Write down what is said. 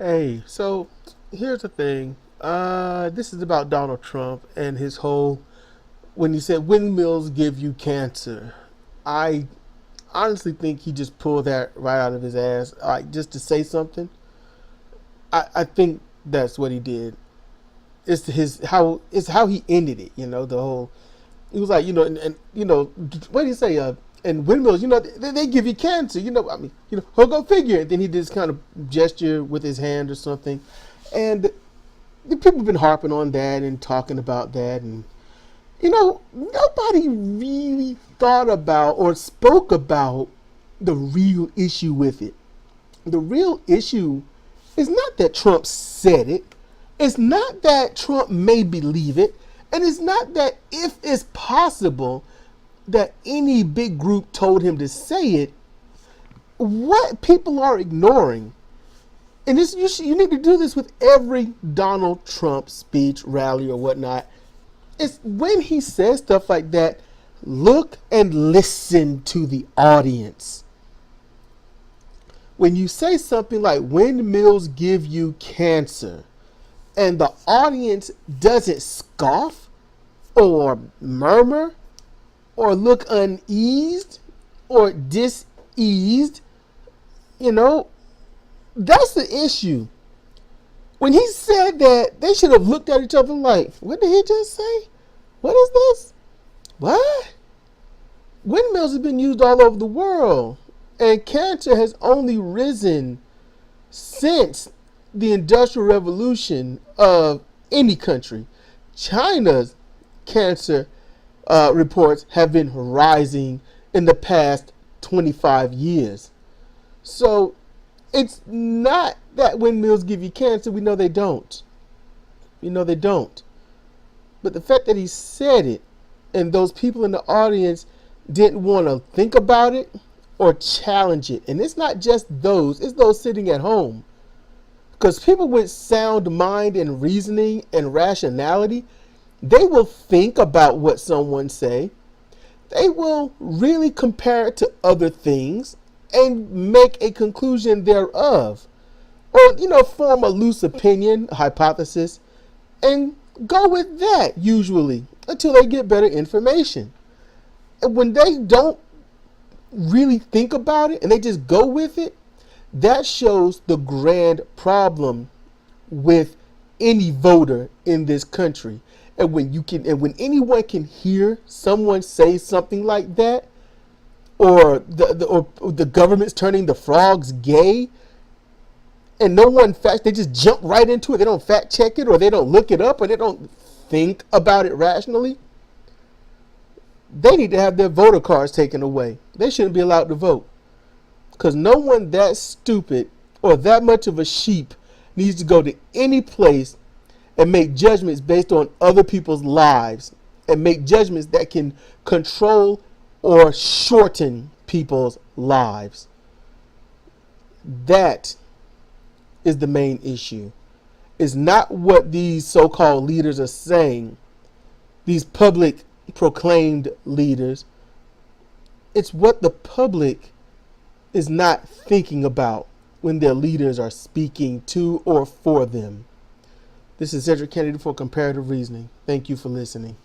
Hey, so here's the thing. This is about Donald Trump and his whole when he said windmills give you cancer. I honestly think he just pulled that right out of his ass, like just to say something. I think that's what he did. It's how he ended it. The whole he was like and what do you say? And windmills, they give you cancer. Go figure. And then he did this kind of gesture with his hand or something, and the people have been harping on that and talking about that, and nobody really thought about or spoke about the real issue with it. The real issue is not that Trump said it. It's not that Trump may believe it. And it's not that if it's possible that any big group told him to say it. What people are ignoring, and you need to do this with every Donald Trump speech, rally, or whatnot. It's when he says stuff like that, look and listen to the audience. When you say something like windmills give you cancer, and the audience doesn't scoff or murmur or look uneased or diseased, that's the issue. When he said that, they should have looked at each other like, what did he just say? What is this? What? Windmills have been used all over the world, and cancer has only risen since the Industrial Revolution of any country. China's cancer reports have been rising in the past 25 years. So it's not that windmills give you cancer. We know they don't. But the fact that he said it and those people in the audience didn't want to think about it or challenge it. And it's not just those, it's those sitting at home. Because people with sound mind and reasoning and rationality, they will think about what someone say. They will really compare it to other things and make a conclusion thereof. Or, form a loose opinion, a hypothesis, and go with that usually until they get better information. And when they don't really think about it and they just go with it, that shows the grand problem with any voter in this country. And when anyone can hear someone say something like that, or the government's turning the frogs gay, and they just jump right into it. They don't fact check it, or they don't look it up, or they don't think about it rationally. They need to have their voter cards taken away. They shouldn't be allowed to vote. Because no one that stupid or that much of a sheep needs to go to any place and make judgments based on other people's lives and make judgments that can control or shorten people's lives. That is the main issue. It's not what these so-called leaders are saying, these public proclaimed leaders. It's what the public is not thinking about when their leaders are speaking to or for them. This is Cedric Kennedy for Comparative Reasoning. Thank you for listening.